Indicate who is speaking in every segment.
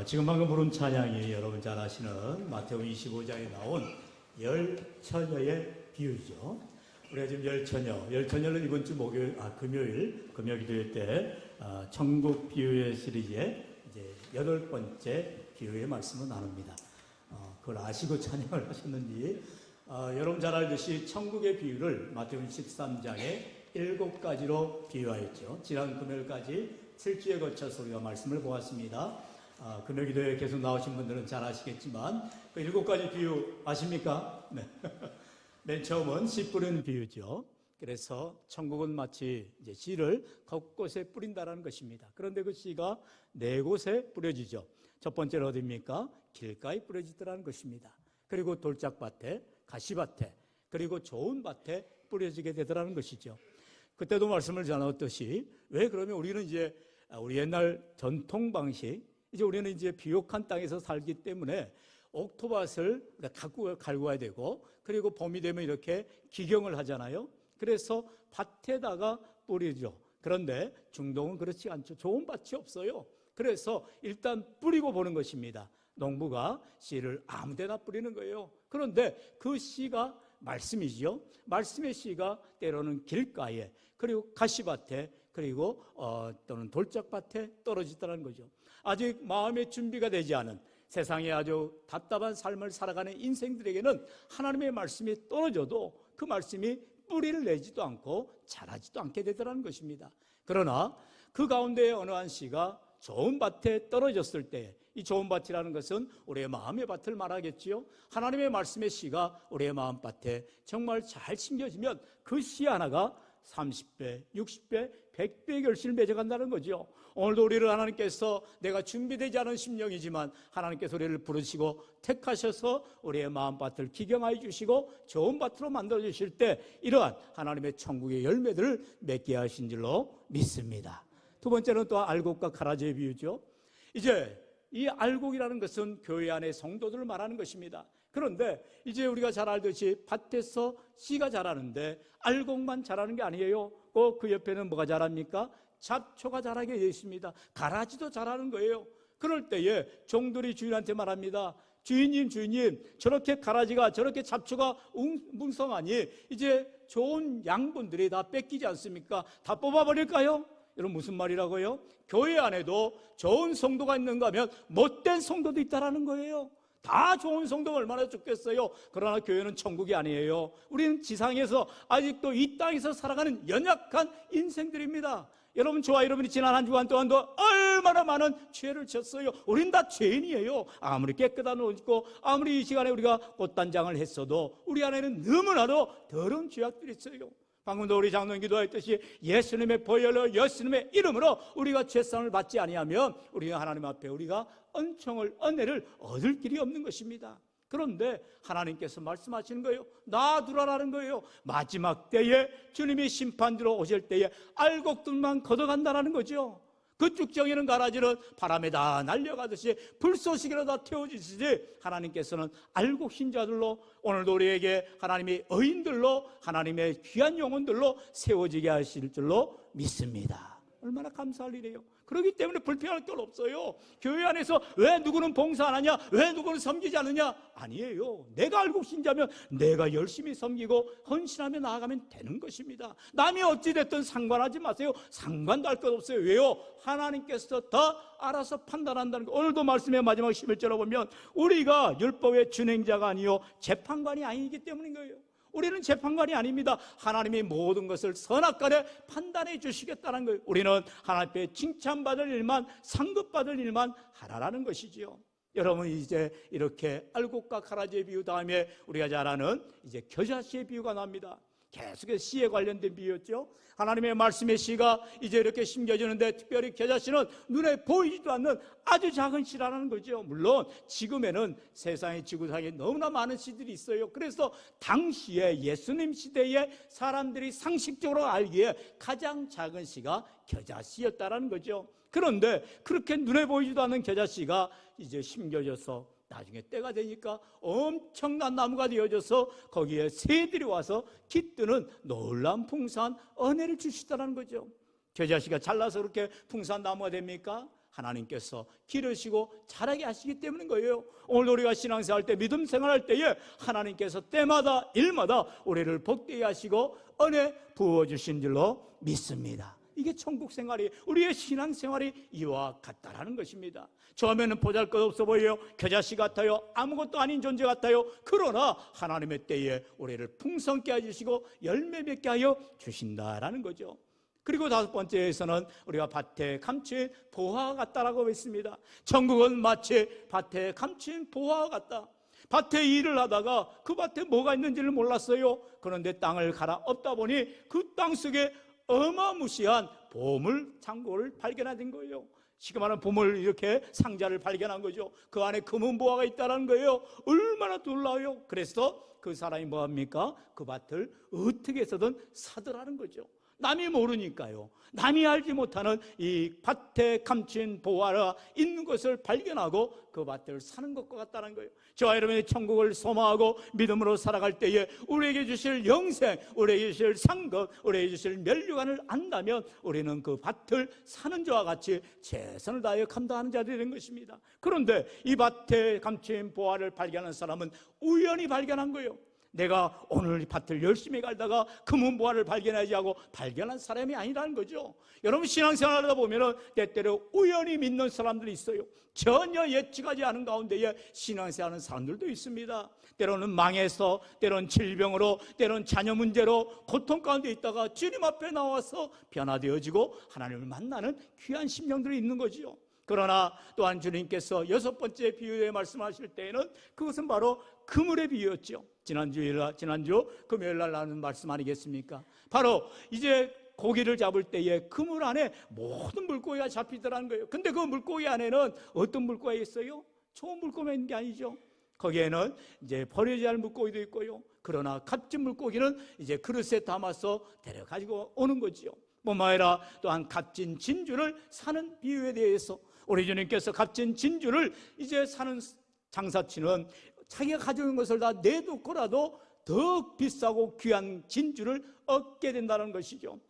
Speaker 1: 지금 방금 부른 찬양이 여러분 잘 아시는 마태복음 25장에 나온 열처녀의 비유죠. 우리가 지금 열처녀는 이번 주 금요일 기도회 때 천국 비유의 시리즈의 이제 8번째 비유의 말씀을 나눕니다. 그걸 아시고 찬양을 하셨는지, 여러분 잘 알듯이 천국의 비유를 마태복음 13장에 7가지로 비유하였죠. 지난 금요일까지 7주에 거쳐서 우리가 말씀을 보았습니다. 금요 기도에 계속 나오신 분들은 잘 아시겠지만 그 7가지 비유 아십니까? 네. 맨 처음은 씨 뿌리는 비유죠. 그래서 천국은 마치 이제 씨를 곳곳에 뿌린다라는 것입니다. 그런데 그 씨가 4곳에 뿌려지죠. 첫 번째는 어디입니까? 길가에 뿌려지더라는 것입니다. 그리고 돌짝밭에, 가시밭에, 그리고 좋은 밭에 뿌려지게 되더라는 것이죠. 그때도 말씀을 나눴듯이, 왜 그러면 우리는 이제 우리 옛날 전통 방식, 이제 우리는 이제 비옥한 땅에서 살기 때문에 옥토밭을 갈고 와야 되고, 그리고 봄이 되면 이렇게 기경을 하잖아요. 그래서 밭에다가 뿌리죠. 그런데 중동은 그렇지 않죠. 좋은 밭이 없어요. 그래서 일단 뿌리고 보는 것입니다. 농부가 씨를 아무 데나 뿌리는 거예요. 그런데 그 씨가 말씀이죠. 말씀의 씨가 때로는 길가에, 그리고 가시밭에, 그리고 또는 돌짝밭에 떨어지더라는 거죠. 아직 마음의 준비가 되지 않은, 세상에 아주 답답한 삶을 살아가는 인생들에게는 하나님의 말씀이 떨어져도 그 말씀이 뿌리를 내지도 않고 자라지도 않게 되더라는 것입니다. 그러나 그 가운데 어느 한 씨가 좋은 밭에 떨어졌을 때, 이 좋은 밭이라는 것은 우리의 마음의 밭을 말하겠지요. 하나님의 말씀의 씨가 우리의 마음밭에 정말 잘 심겨지면 그 씨 하나가 30배, 60배, 100배의 결실을 맺어간다는 거죠. 오늘도 우리를 하나님께서, 내가 준비되지 않은 심령이지만 하나님께서 우리를 부르시고 택하셔서 우리의 마음밭을 기경하여 주시고 좋은 밭으로 만들어 주실 때 이러한 하나님의 천국의 열매들을 맺게 하신 줄로 믿습니다. 두 번째는 또 알곡과 가라지의 비유죠. 이제 이 알곡이라는 것은 교회 안의 성도들을 말하는 것입니다. 그런데 이제 우리가 잘 알듯이 밭에서 씨가 자라는데 알곡만 자라는 게 아니에요. 그 옆에는 뭐가 자랍니까? 잡초가 자라게 되어 있습니다. 가라지도 자라는 거예요. 그럴 때에 종들이 주인한테 말합니다. 주인님, 저렇게 가라지가, 저렇게 잡초가 뭉성하니 이제 좋은 양분들이 다 뺏기지 않습니까? 다 뽑아버릴까요? 여러분, 무슨 말이라고요? 교회 안에도 좋은 성도가 있는가 하면 못된 성도도 있다라는 거예요. 다 좋은 성도가 얼마나 좋겠어요. 그러나 교회는 천국이 아니에요. 우리는 지상에서 아직도 이 땅에서 살아가는 연약한 인생들입니다. 여러분, 저와 여러분이 지난 한 주간 동안도 얼마나 많은 죄를 졌어요. 우린 다 죄인이에요. 아무리 깨끗한 옷 입고 아무리 이 시간에 우리가 꽃단장을 했어도 우리 안에는 너무나도 더러운 죄악들이 있어요. 방금도 우리 장로님 기도했듯이 예수님의 보혈로, 예수님의 이름으로 우리가 죄상을 받지 아니하면 우리가 하나님 앞에 우리가 은혜를 얻을 길이 없는 것입니다. 그런데 하나님께서 말씀하시는 거예요. 놔두라라는 거예요. 마지막 때에 주님이 심판대로 오실 때에 알곡들만 걷어간다라는 거죠. 그쪽 정에는 가라지는 바람에 다 날려가듯이 불쏘시개로 다 태워지시지, 하나님께서는 알곡신 자들로, 오늘도 우리에게 하나님의 의인들로, 하나님의 귀한 영혼들로 세워지게 하실 줄로 믿습니다. 얼마나 감사할 일이에요. 그렇기 때문에 불평할 건 없어요. 교회 안에서 왜 누구는 봉사 안 하냐, 왜 누구는 섬기지 않느냐, 아니에요. 내가 알곡신자면 내가 열심히 섬기고 헌신하며 나아가면 되는 것입니다. 남이 어찌됐든 상관하지 마세요. 상관도 할 것 없어요. 왜요? 하나님께서 다 알아서 판단한다는 거. 오늘도 말씀의 마지막 11절을 보면 우리가 율법의 준행자가 아니요 재판관이 아니기 때문인 거예요. 우리는 재판관이 아닙니다. 하나님이 모든 것을 선악간에 판단해 주시겠다는 거예요. 우리는 하나님 앞에 칭찬받을 일만, 상급받을 일만 하라라는 것이지요. 여러분, 이제 이렇게 알곡과 가라지의 비유 다음에 우리가 잘 아는 이제 겨자씨의 비유가 납니다. 계속해서 씨에 관련된 비유였죠. 하나님의 말씀의 씨가 이제 이렇게 심겨지는데, 특별히 겨자씨는 눈에 보이지도 않는 아주 작은 씨라는 거죠. 물론 지금에는 세상의 지구상에 너무나 많은 씨들이 있어요. 그래서 당시에 예수님 시대에 사람들이 상식적으로 알기에 가장 작은 씨가 겨자씨였다라는 거죠. 그런데 그렇게 눈에 보이지도 않는 겨자씨가 이제 심겨져서 나중에 때가 되니까 엄청난 나무가 되어져서 거기에 새들이 와서 깃드는 놀라운 풍성한 은혜를 주시더라는 거죠. 겨자씨가 잘라서 그렇게 풍성한 나무가 됩니까? 하나님께서 기르시고 자라게 하시기 때문인 거예요. 오늘 우리가 신앙생활 때, 믿음 생활할 때에 하나님께서 때마다 일마다 우리를 복되게 하시고 은혜 부어주신 줄로 믿습니다. 이게 천국 생활이, 우리의 신앙 생활이 이와 같다라는 것입니다. 처음에는 보잘것없어 보여요. 겨자씨 같아요. 아무것도 아닌 존재 같아요. 그러나 하나님의 때에 우리를 풍성케 해주시고 열매 맺게 하여 주신다라는 거죠. 그리고 다섯 번째에서는 우리가 밭에 감춘 보화와 같다라고 했습니다. 천국은 마치 밭에 감춘 보화와 같다. 밭에 일을 하다가 그 밭에 뭐가 있는지를 몰랐어요. 그런데 땅을 갈아엎다 보니 그 땅 속에 어마무시한 보물 창고를 발견하는 거예요. 시그마는 보물 이렇게 상자를 발견한 거죠. 그 안에 금은 보화가 있다는 거예요. 얼마나 놀라워요. 그래서 그 사람이 뭐합니까? 그 밭을 어떻게 해서든 사더라는 거죠. 남이 모르니까요. 남이 알지 못하는 이 밭에 감춘 보화가 있는 것을 발견하고 그 밭을 사는 것과 같다는 거예요. 저와 여러분이 천국을 소망하고 믿음으로 살아갈 때에 우리에게 주실 영생, 우리에게 주실 상급, 우리에게 주실 멸류관을 안다면 우리는 그 밭을 사는 자와 같이 최선을 다하여 감당하는 자들이 된 것입니다. 그런데 이 밭에 감춘 보화를 발견한 사람은 우연히 발견한 거예요. 내가 오늘 이 밭을 열심히 갈다가 금은보화를 발견하지 하고 발견한 사람이 아니라는 거죠. 여러분 신앙생활 하다 보면 때때로 우연히 믿는 사람들이 있어요. 전혀 예측하지 않은 가운데에 신앙생활하는 사람들도 있습니다. 때로는 망해서, 때로는 질병으로, 때로는 자녀 문제로 고통 가운데 있다가 주님 앞에 나와서 변화되어지고 하나님을 만나는 귀한 심령들이 있는 거죠. 그러나 또한 주님께서 여섯 번째 비유에 말씀하실 때에는 그것은 바로 그물의 비유였죠. 지난주 금요일날 나눈 말씀 아니겠습니까? 바로 이제 고기를 잡을 때에 그물 안에 모든 물고기가 잡히더라는 거예요. 근데 그 물고기 안에는 어떤 물고기가 있어요? 좋은 물고기가 있는 게 아니죠. 거기에는 이제 버려져야 할 물고기도 있고요. 그러나 값진 물고기는 이제 그릇에 담아서 데려가지고 오는 거지요. 뿐만 아니라 또한 값진 진주를 사는 비유에 대해서 우리 주님께서 값진 진주를 이제 사는 장사치는 자기가 가져온 것을 다 내놓고라도 더 비싸고 귀한 진주를 얻게 된다는 것이죠.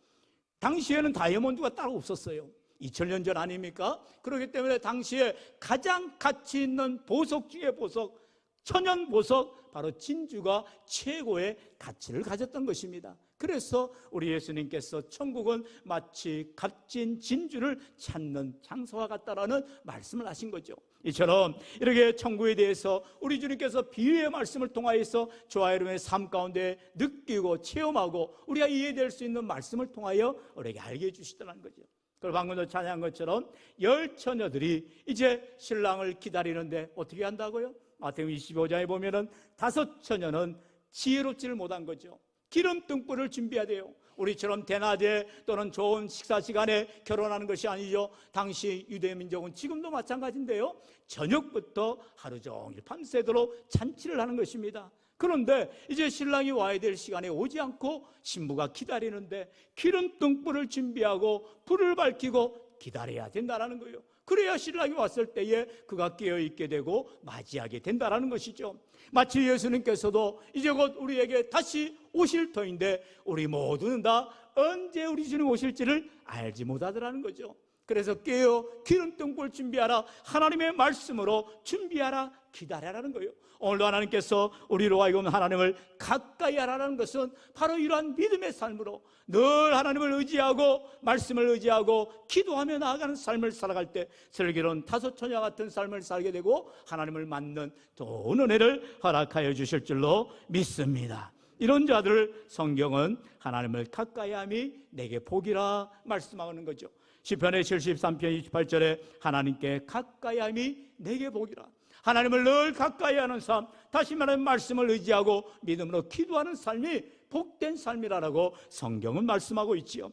Speaker 1: 당시에는 다이아몬드가 따로 없었어요. 2000년 전 아닙니까? 그렇기 때문에 당시에 가장 가치 있는 보석 중에 보석, 천연 보석, 바로 진주가 최고의 가치를 가졌던 것입니다. 그래서 우리 예수님께서 천국은 마치 값진 진주를 찾는 장소와 같다라는 말씀을 하신 거죠. 이처럼 이렇게 천국에 대해서 우리 주님께서 비유의 말씀을 통하여서 저와 여러분의 삶 가운데 느끼고 체험하고 우리가 이해될 수 있는 말씀을 통하여 우리에게 알게 해주시더라는 거죠. 그리고 방금도 찬양한 것처럼 열 처녀들이 이제 신랑을 기다리는데 어떻게 한다고요? 마태복음 25장에 보면은 다섯 처녀는 지혜롭지를 못한 거죠. 기름 등불을 준비해야 돼요. 우리처럼 대낮에 또는 좋은 식사 시간에 결혼하는 것이 아니죠. 당시 유대민족은 지금도 마찬가지인데요. 저녁부터 하루 종일 밤새도록 잔치를 하는 것입니다. 그런데 이제 신랑이 와야 될 시간에 오지 않고 신부가 기다리는데 기름 등불을 준비하고 불을 밝히고 기다려야 된다는 거예요. 그래야 신랑이 왔을 때에 그가 깨어있게 되고 맞이하게 된다는 것이죠. 마치 예수님께서도 이제 곧 우리에게 다시 오실 터인데 우리 모두는 다 언제 우리 주님 오실지를 알지 못하더라는 거죠. 그래서 깨어 기름등불 준비하라, 하나님의 말씀으로 준비하라, 기다려라는 거예요. 오늘도 하나님께서 우리로 하여금 하나님을 가까이 하라는 것은 바로 이러한 믿음의 삶으로 늘 하나님을 의지하고 말씀을 의지하고 기도하며 나아가는 삶을 살아갈 때 슬기로운 다섯 처녀 같은 삶을 살게 되고 하나님을 만난 좋은 은혜를 허락하여 주실 줄로 믿습니다. 이런 자들을 성경은 하나님을 가까이함이 내게 복이라 말씀하는 거죠. 시편의 73편 28절에 하나님께 가까이함이 내게 복이라. 하나님을 늘 가까이하는 삶, 다시 말하면 말씀을 의지하고 믿음으로 기도하는 삶이 복된 삶이라고 성경은 말씀하고 있지요.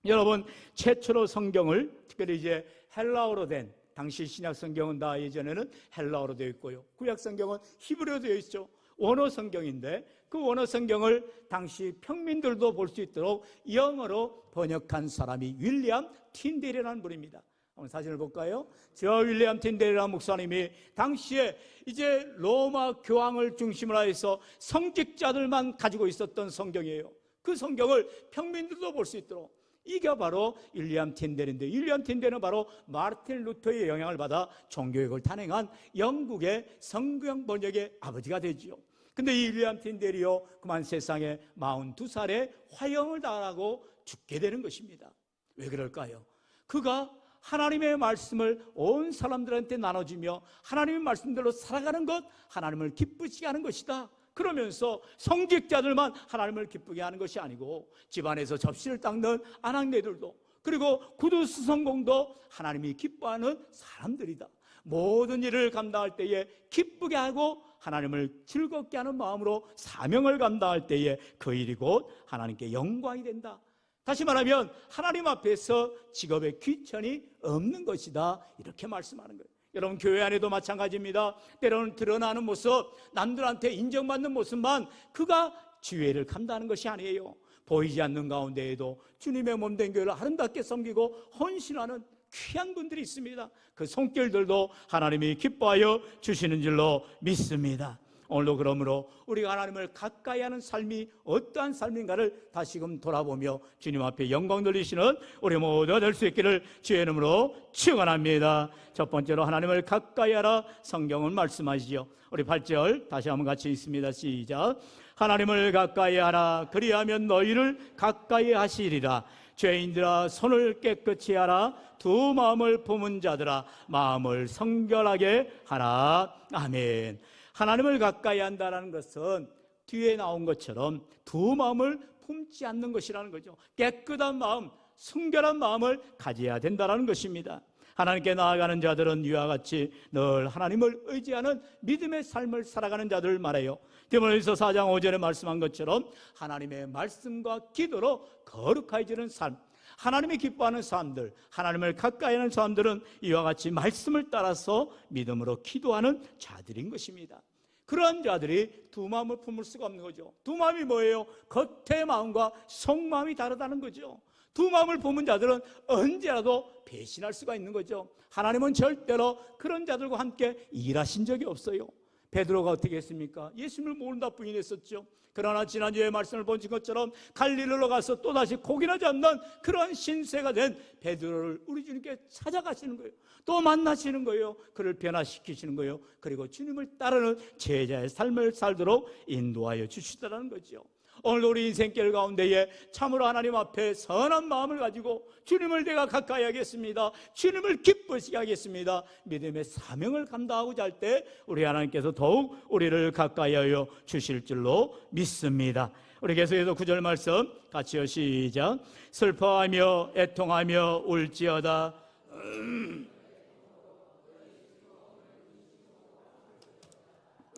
Speaker 1: 여러분, 최초로 성경을 특별히 이제 헬라어로 된, 당시 신약 성경은 다 예전에는 헬라어로 되어 있고요, 구약 성경은 히브리어로 되어 있죠. 원어 성경인데 그 원어 성경을 당시 평민들도 볼 수 있도록 영어로 번역한 사람이 윌리엄 틴데일이라는 분입니다. 한번 사진을 볼까요? 저 윌리엄 틴데일이라는 목사님이 당시에 이제 로마 교황을 중심으로 해서 성직자들만 가지고 있었던 성경이에요. 그 성경을 평민들도 볼 수 있도록 이게 바로 윌리엄 틴델인데, 윌리엄 틴델은 바로 마르틴 루터의 영향을 받아 종교개혁을 단행한 영국의 성경 번역의 아버지가 되지요. 근데 이 윌리엄 틴델이요, 그만 세상에 42살에 화형을 당하고 죽게 되는 것입니다. 왜 그럴까요? 그가 하나님의 말씀을 온 사람들한테 나눠주며 하나님의 말씀대로 살아가는 것, 하나님을 기쁘시게 하는 것이다. 그러면서 성직자들만 하나님을 기쁘게 하는 것이 아니고 집안에서 접시를 닦는 아낙네들도, 그리고 구두수성공도 하나님이 기뻐하는 사람들이다. 모든 일을 감당할 때에 기쁘게 하고 하나님을 즐겁게 하는 마음으로 사명을 감당할 때에 그 일이 곧 하나님께 영광이 된다. 다시 말하면 하나님 앞에서 직업의 귀천이 없는 것이다, 이렇게 말씀하는 거예요. 여러분, 교회 안에도 마찬가지입니다. 때로는 드러나는 모습, 남들한테 인정받는 모습만 그가 지혜를 감당하는 것이 아니에요. 보이지 않는 가운데에도 주님의 몸된 교회를 아름답게 섬기고 헌신하는 귀한 분들이 있습니다. 그 손길들도 하나님이 기뻐하여 주시는 줄로 믿습니다. 오늘도 그러므로 우리가 하나님을 가까이 하는 삶이 어떠한 삶인가를 다시금 돌아보며 주님 앞에 영광 돌리시는 우리 모두가 될 수 있기를 주의 이름으로 축원합니다. 첫 번째로 하나님을 가까이 하라. 성경은 말씀하시죠. 우리 8절 다시 한번 같이 읽습니다. 시작. 하나님을 가까이 하라. 그리하면 너희를 가까이 하시리라. 죄인들아, 손을 깨끗이 하라. 두 마음을 품은 자들아, 마음을 성결하게 하라. 아멘. 하나님을 가까이 한다는 것은 뒤에 나온 것처럼 두 마음을 품지 않는 것이라는 거죠. 깨끗한 마음, 순결한 마음을 가져야 된다는 것입니다. 하나님께 나아가는 자들은 이와 같이 늘 하나님을 의지하는 믿음의 삶을 살아가는 자들을 말해요. 디모데후서 4장 5절에 말씀한 것처럼 하나님의 말씀과 기도로 거룩해지는 삶, 하나님이 기뻐하는 사람들, 하나님을 가까이 하는 사람들은 이와 같이 말씀을 따라서 믿음으로 기도하는 자들인 것입니다. 그러한 자들이 두 마음을 품을 수가 없는 거죠. 두 마음이 뭐예요? 겉의 마음과 속마음이 다르다는 거죠. 두 마음을 품은 자들은 언제라도 배신할 수가 있는 거죠. 하나님은 절대로 그런 자들과 함께 일하신 적이 없어요. 베드로가 어떻게 했습니까? 예수님을 모른다 부인했었죠. 그러나 지난주에 말씀을 보신 것처럼 갈릴리로 가서 또다시 고기나 잡는 그런 신세가 된 베드로를 우리 주님께 찾아가시는 거예요. 또 만나시는 거예요. 그를 변화시키시는 거예요. 그리고 주님을 따르는 제자의 삶을 살도록 인도하여 주시더라는 거죠. 오늘 우리 인생길 가운데에 참으로 하나님 앞에 선한 마음을 가지고 주님을 내가 가까이 하겠습니다, 주님을 기쁘시게 하겠습니다, 믿음의 사명을 감당하고자 할 때 우리 하나님께서 더욱 우리를 가까이 하여 주실 줄로 믿습니다. 우리 계속해서 9절 말씀 같이요. 시작. 슬퍼하며 애통하며 울지어다.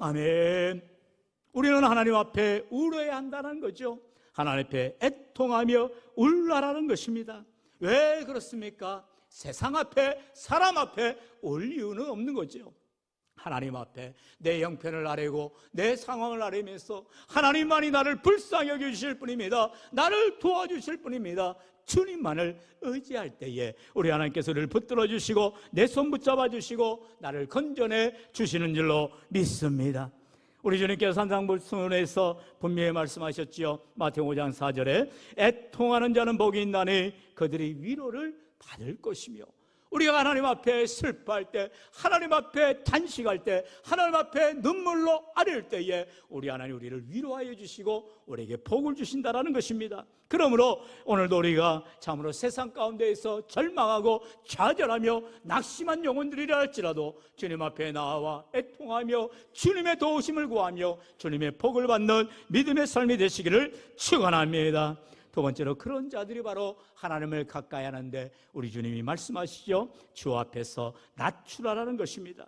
Speaker 1: 아멘. 우리는 하나님 앞에 울어야 한다는 거죠. 하나님 앞에 애통하며 울라라는 것입니다. 왜 그렇습니까? 세상 앞에, 사람 앞에 울 이유는 없는 거죠. 하나님 앞에 내 형편을 아뢰고 내 상황을 아뢰면서 하나님만이 나를 불쌍히 여겨주실 뿐입니다. 나를 도와주실 뿐입니다. 주님만을 의지할 때에 우리 하나님께서 우리를 붙들어 주시고 내 손 붙잡아 주시고 나를 건져내 주시는 줄로 믿습니다. 우리 주님께서 산상불순에서 분명히 말씀하셨지요. 마태복음 5장 4절에 애통하는 자는 복이 있나니 그들이 위로를 받을 것이며, 우리가 하나님 앞에 슬퍼할 때, 하나님 앞에 단식할 때, 하나님 앞에 눈물로 아릴 때에 우리 하나님 우리를 위로하여 주시고 우리에게 복을 주신다라는 것입니다. 그러므로 오늘도 우리가 참으로 세상 가운데에서 절망하고 좌절하며 낙심한 영혼들이라 할지라도 주님 앞에 나와 애통하며 주님의 도우심을 구하며 주님의 복을 받는 믿음의 삶이 되시기를 축원합니다. 두 번째로 그런 자들이 바로 하나님을 가까이 하는데 우리 주님이 말씀하시죠. 주 앞에서 낮추라라는 것입니다.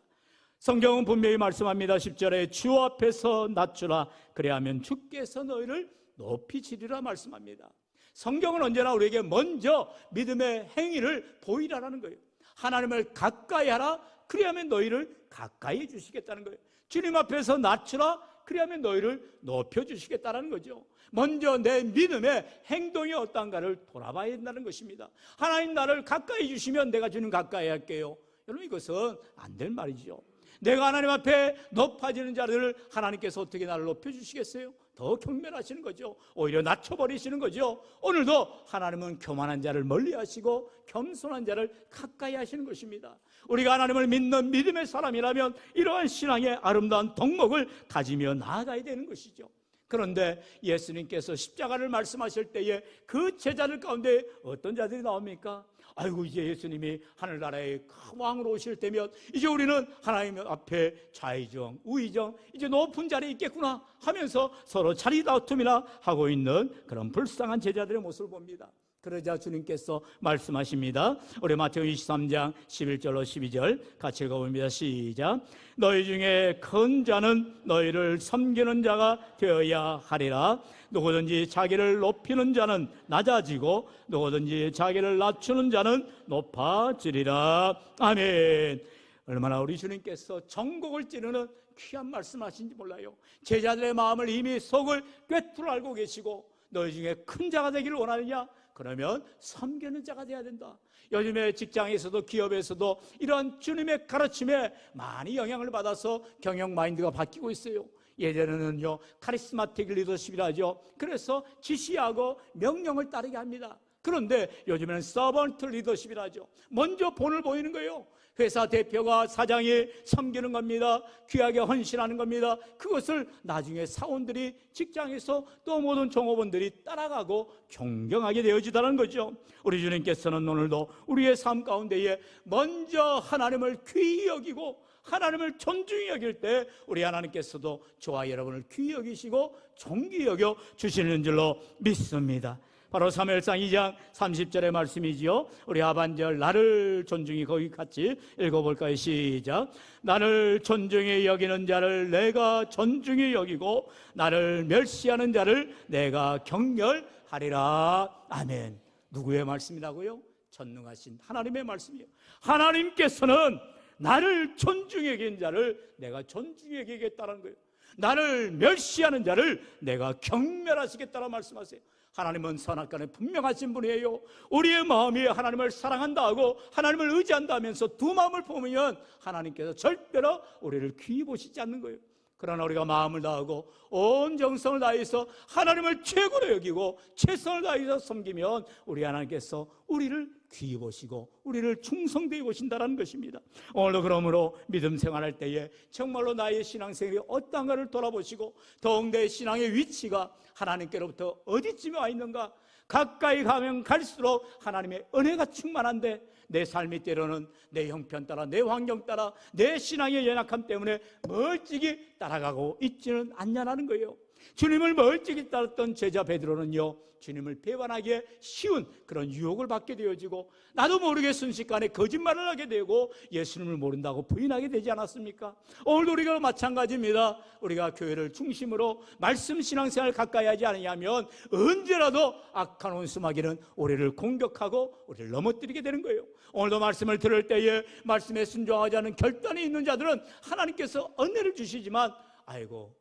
Speaker 1: 성경은 분명히 말씀합니다. 10절에 주 앞에서 낮추라. 그래야면 주께서 너희를 높이시리라 말씀합니다. 성경은 언제나 우리에게 먼저 믿음의 행위를 보이라라는 거예요. 하나님을 가까이 하라. 그래야면 너희를 가까이 해주시겠다는 거예요. 주님 앞에서 낮추라. 그래야면 너희를 높여주시겠다는 거죠. 먼저 내 믿음의 행동이 어떤가를 돌아봐야 된다는 것입니다. 하나님 나를 가까이 주시면 내가 주님 가까이 할게요. 여러분, 이것은 안 될 말이죠. 내가 하나님 앞에 높아지는 자들을 하나님께서 어떻게 나를 높여주시겠어요? 더 경멸하시는 거죠. 오히려 낮춰버리시는 거죠. 오늘도 하나님은 교만한 자를 멀리하시고 겸손한 자를 가까이 하시는 것입니다. 우리가 하나님을 믿는 믿음의 사람이라면 이러한 신앙의 아름다운 덕목을 가지며 나아가야 되는 것이죠. 그런데 예수님께서 십자가를 말씀하실 때에 그 제자들 가운데 어떤 자들이 나옵니까? 아이고, 이제 예수님이 하늘나라의 왕으로 오실 때면 이제 우리는 하나님 앞에 좌의정 우의정 이제 높은 자리에 있겠구나 하면서 서로 자리 다툼이나 하고 있는 그런 불쌍한 제자들의 모습을 봅니다. 그러자 주님께서 말씀하십니다. 우리 마태복음 23장 11절로 12절 같이 읽어봅니다. 시작. 너희 중에 큰 자는 너희를 섬기는 자가 되어야 하리라. 누구든지 자기를 높이는 자는 낮아지고 누구든지 자기를 낮추는 자는 높아지리라. 아멘. 얼마나 우리 주님께서 전곡을 찌르는 귀한 말씀하신지 몰라요. 제자들의 마음을 이미 속을 꿰뚫어 알고 계시고 너희 중에 큰 자가 되기를 원하느냐? 그러면 섬기는 자가 돼야 된다. 요즘에 직장에서도 기업에서도 이러한 주님의 가르침에 많이 영향을 받아서 경영 마인드가 바뀌고 있어요. 예전에는요 카리스마틱 리더십이라 하죠. 그래서 지시하고 명령을 따르게 합니다. 그런데 요즘에는 서번트 리더십이라 하죠. 먼저 본을 보이는 거예요. 회사 대표가 사장이 섬기는 겁니다. 귀하게 헌신하는 겁니다. 그것을 나중에 사원들이 직장에서 또 모든 종업원들이 따라가고 존경하게 되어지다는 거죠. 우리 주님께서는 오늘도 우리의 삶 가운데에 먼저 하나님을 귀히 여기고 하나님을 존중히 여길 때 우리 하나님께서도 저와 여러분을 귀히 여기시고 존귀히 여겨 주시는 줄로 믿습니다. 바로 사무엘상 2장 30절의 말씀이지요. 우리 하반절 나를 존중히 거기 같이 읽어볼까요? 시작. 나를 존중히 여기는 자를 내가 존중히 여기고 나를 멸시하는 자를 내가 경멸하리라. 아멘. 누구의 말씀이라고요? 전능하신 하나님의 말씀이에요. 하나님께서는 나를 존중히 여기는 자를 내가 존중히 여기겠다는 거예요. 나를 멸시하는 자를 내가 경멸하시겠다는 말씀하세요. 하나님은 선악간에 분명하신 분이에요. 우리의 마음이 하나님을 사랑한다 하고 하나님을 의지한다 하면서 두 마음을 보면 하나님께서 절대로 우리를 귀히 보시지 않는 거예요. 그러나 우리가 마음을 다하고 온 정성을 다해서 하나님을 최고로 여기고 최선을 다해서 섬기면 우리 하나님께서 우리를 귀히 보시고 우리를 충성되게 보신다는 것입니다. 오늘도 그러므로 믿음 생활할 때에 정말로 나의 신앙생활이 어떠한가를 돌아보시고 더욱 내 신앙의 위치가 하나님께로부터 어디쯤에 와 있는가, 가까이 가면 갈수록 하나님의 은혜가 충만한데 내 삶이 때로는 내 형편 따라 내 환경 따라 내 신앙의 연약함 때문에 멀찍이 따라가고 있지는 않냐는 거예요. 주님을 멀찍이 따랐던 제자 베드로는요 주님을 배반하기에 쉬운 그런 유혹을 받게 되어지고 나도 모르게 순식간에 거짓말을 하게 되고 예수님을 모른다고 부인하게 되지 않았습니까? 오늘도 우리가 마찬가지입니다. 우리가 교회를 중심으로 말씀 신앙생활을 가까이 하지 않으면 언제라도 악한 원수마귀는 우리를 공격하고 우리를 넘어뜨리게 되는 거예요. 오늘도 말씀을 들을 때에 말씀에 순종하지 않은 결단이 있는 자들은 하나님께서 은혜를 주시지만 아이고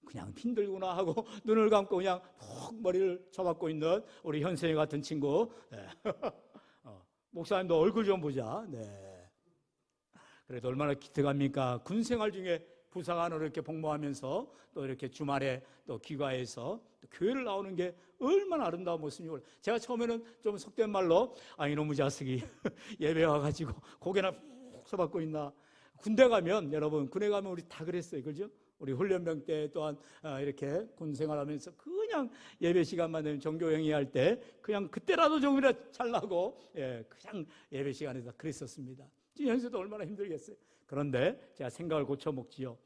Speaker 1: 그냥 힘들구나 하고 눈을 감고 그냥 푹 머리를 쳐박고 있는 우리 현생이 같은 친구. 네. 목사님도 얼굴 좀 보자. 네. 그래도 얼마나 기특합니까? 군생활 중에 부사관으로 이렇게 복무하면서 또 이렇게 주말에 또 귀가해서 또 교회를 나오는 게 얼마나 아름다운 모습이고, 제가 처음에는 좀 속된 말로 이놈의 자식이 예배 와가지고 고개나 푹 쳐박고 있나. 군대 가면 여러분 군에 가면 우리 다 그랬어요. 그죠? 우리 훈련병 때 또한 이렇게 군 생활하면서 그냥 예배 시간만 되면 정교행위 할 때 그냥 그때라도 조금이라도 잘나고 그냥 예배 시간에서 그랬었습니다. 지금 현세도 얼마나 힘들겠어요. 그런데 제가 생각을 고쳐먹지요.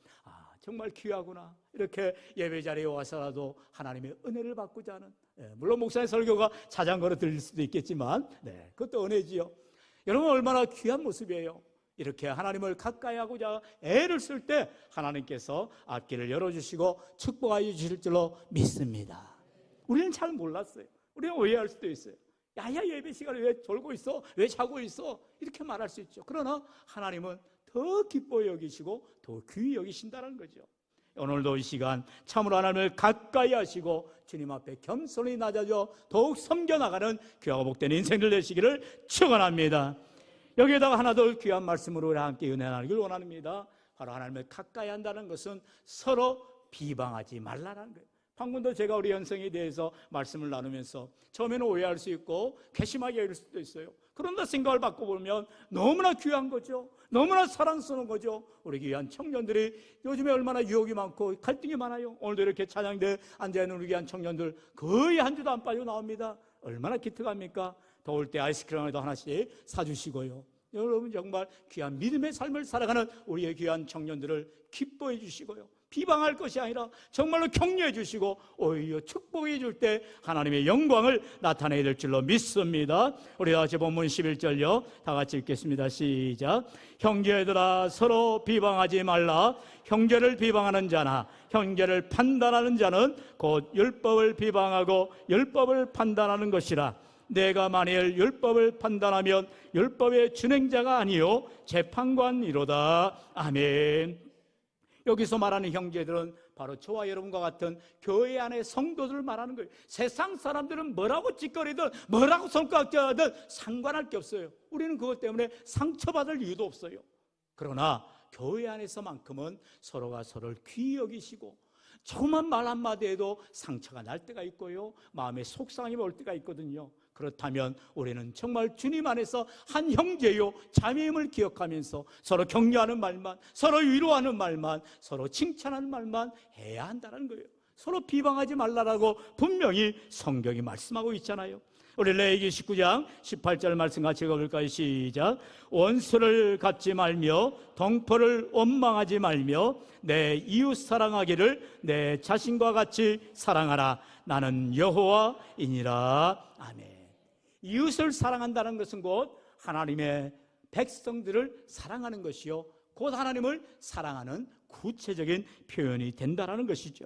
Speaker 1: 정말 귀하구나. 이렇게 예배 자리에 와서라도 하나님의 은혜를 받고자 하는, 물론 목사의 설교가 자전거로 들릴 수도 있겠지만 그것도 은혜지요. 여러분 얼마나 귀한 모습이에요. 이렇게 하나님을 가까이 하고자 애를 쓸 때 하나님께서 앞길을 열어주시고 축복하여 주실 줄로 믿습니다. 우리는 잘 몰랐어요. 우리는 오해할 수도 있어요. 야야 예배 시간에 왜 졸고 있어? 왜 자고 있어? 이렇게 말할 수 있죠. 그러나 하나님은 더 기뻐 여기시고 더 귀히 여기신다는 거죠. 오늘도 이 시간 참으로 하나님을 가까이 하시고 주님 앞에 겸손히 낮아져 더욱 섬겨나가는 귀하고 복된 인생들 되시기를 축원합니다. 여기에다가 하나 더 귀한 말씀으로 우리 함께 은혜 나누길 원합니다. 바로 하나님을 가까이 한다는 것은 서로 비방하지 말라는 거예요. 방금도 제가 우리 현성에 대해서 말씀을 나누면서 처음에는 오해할 수 있고 괘씸하게 여길 수도 있어요. 그런데 생각을 바꿔보면 너무나 귀한 거죠. 너무나 사랑스러운 거죠. 우리 귀한 청년들이 요즘에 얼마나 유혹이 많고 갈등이 많아요. 오늘도 이렇게 찬양대에 앉아있는 우리 귀한 청년들 거의 한 주도 안 빠지고 나옵니다. 얼마나 기특합니까? 더울 때 아이스크림을 더 하나씩 사주시고요. 여러분 정말 귀한 믿음의 삶을 살아가는 우리의 귀한 청년들을 기뻐해 주시고요. 비방할 것이 아니라 정말로 격려해 주시고 오히려 축복해 줄 때 하나님의 영광을 나타내야 될 줄로 믿습니다. 우리 다같이 본문 11절요 다 같이 읽겠습니다. 시작. 형제들아 서로 비방하지 말라. 형제를 비방하는 자나 형제를 판단하는 자는 곧 율법을 비방하고 율법을 판단하는 것이라. 내가 만일 율법을 판단하면 율법의 준행자가 아니요 재판관이로다. 아멘. 여기서 말하는 형제들은 바로 저와 여러분과 같은 교회 안의 성도들을 말하는 거예요. 세상 사람들은 뭐라고 짓거리든 뭐라고 손가락질하든 상관할 게 없어요. 우리는 그것 때문에 상처받을 이유도 없어요. 그러나 교회 안에서만큼은 서로가 서로를 귀히 여기시고 조그만 말 한마디에도 상처가 날 때가 있고요, 마음에 속상함이 올 때가 있거든요. 그렇다면 우리는 정말 주님 안에서 한 형제요 자매임을 기억하면서 서로 격려하는 말만, 서로 위로하는 말만, 서로 칭찬하는 말만 해야 한다는 거예요. 서로 비방하지 말라라고 분명히 성경이 말씀하고 있잖아요. 우리 레위기 19장 18절 말씀 같이 읽어볼까요? 시작. 원수를 갚지 말며 동포를 원망하지 말며 내 이웃 사랑하기를 내 자신과 같이 사랑하라. 나는 여호와이니라. 아멘. 이웃을 사랑한다는 것은 곧 하나님의 백성들을 사랑하는 것이요, 곧 하나님을 사랑하는 구체적인 표현이 된다는 것이죠.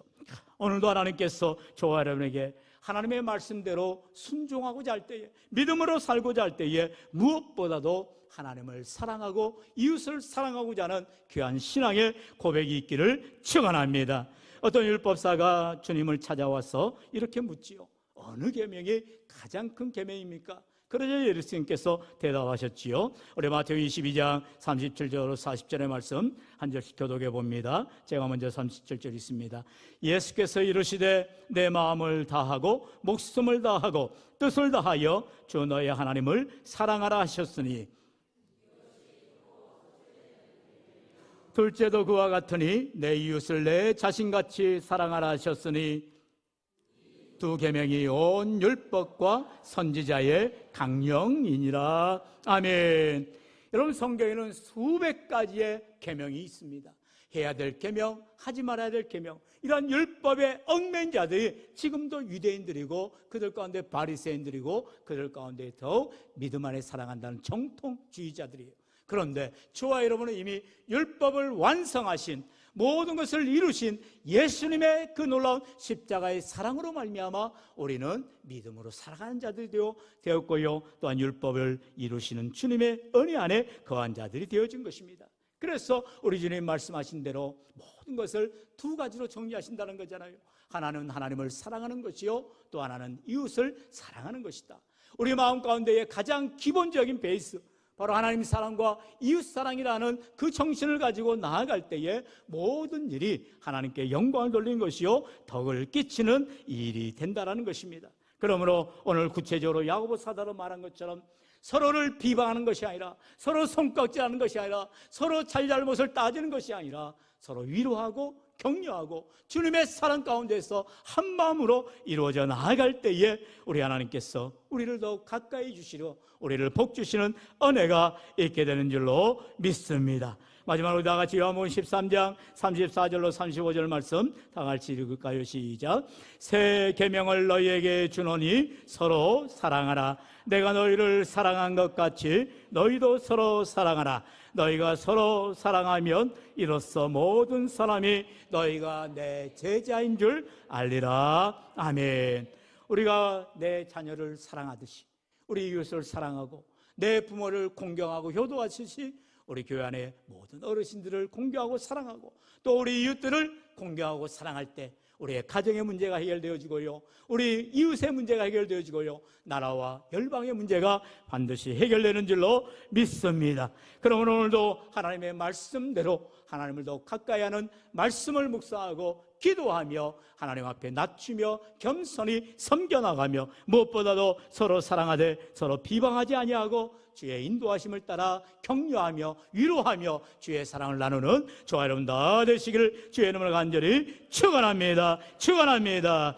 Speaker 1: 오늘도 하나님께서 저와 여러분에게 하나님의 말씀대로 순종하고자 할 때에, 믿음으로 살고자 할 때에 무엇보다도 하나님을 사랑하고 이웃을 사랑하고자 하는 귀한 신앙의 고백이 있기를 축원합니다. 어떤 율법사가 주님을 찾아와서 이렇게 묻지요. 어느 계명이 가장 큰 계명입니까? 그러자 예수님께서 대답하셨지요. 우리 마태복음 22장 37절 40절의 말씀 한 절씩 교독해 봅니다. 제가 먼저 37절 있습니다. 예수께서 이르시되 내 마음을 다하고 목숨을 다하고 뜻을 다하여 주 너의 하나님을 사랑하라 하셨으니 둘째도 그와 같으니 내 이웃을 내 자신같이 사랑하라 하셨으니 두 계명이 온 율법과 선지자의 강령이니라. 아멘. 여러분, 성경에는 수백 가지의 계명이 있습니다. 해야 될 계명, 하지 말아야 될 계명, 이런 율법의 얽매인 자들이 지금도 유대인들이고 그들 가운데 바리새인들이고 그들 가운데 더욱 믿음 안에 사랑한다는 정통주의자들이에요. 그런데 저와 여러분은 이미 율법을 완성하신, 모든 것을 이루신 예수님의 그 놀라운 십자가의 사랑으로 말미암아 우리는 믿음으로 살아가는 자들이 되었고요, 또한 율법을 이루시는 주님의 은혜 안에 거한 자들이 되어진 것입니다. 그래서 우리 주님 말씀하신 대로 모든 것을 두 가지로 정리하신다는 거잖아요. 하나는 하나님을 사랑하는 것이요, 또 하나는 이웃을 사랑하는 것이다. 우리 마음 가운데의 가장 기본적인 베이스, 바로 하나님 사랑과 이웃 사랑이라는 그 정신을 가지고 나아갈 때에 모든 일이 하나님께 영광을 돌리는 것이요, 덕을 끼치는 일이 된다는 것입니다. 그러므로 오늘 구체적으로 야고보 사도로 말한 것처럼 서로를 비방하는 것이 아니라, 서로 손깍지하는 것이 아니라, 서로 잘잘못을 따지는 것이 아니라 서로 위로하고 격려하고 주님의 사랑 가운데서 한 마음으로 이루어져 나아갈 때에 우리 하나님께서 우리를 더 가까이 주시려 우리를 복주시는 은혜가 있게 되는 줄로 믿습니다. 마지막으로 다 같이 요한복음 13장 34절로 35절 말씀 다 같이 읽을까요? 시작. 새 계명을 너희에게 주노니 서로 사랑하라. 내가 너희를 사랑한 것 같이 너희도 서로 사랑하라. 너희가 서로 사랑하면 이로써 모든 사람이 너희가 내 제자인 줄 알리라. 아멘. 우리가 내 자녀를 사랑하듯이 우리 이웃을 사랑하고 내 부모를 공경하고 효도하듯이 우리 교회 안에 모든 어르신들을 공경하고 사랑하고 또 우리 이웃들을 공경하고 사랑할 때 우리의 가정의 문제가 해결되어지고요, 우리 이웃의 문제가 해결되어지고요, 나라와 열방의 문제가 반드시 해결되는 줄로 믿습니다. 그러면 오늘도 하나님의 말씀대로 하나님을 더 가까이 하는 말씀을 묵상하고 기도하며 하나님 앞에 낮추며 겸손히 섬겨나가며 무엇보다도 서로 사랑하되 서로 비방하지 아니하고 주의 인도하심을 따라 격려하며 위로하며 주의 사랑을 나누는 저와 여러분 다 되시기를 주의 이름으로 간절히 축원합니다. 축원합니다.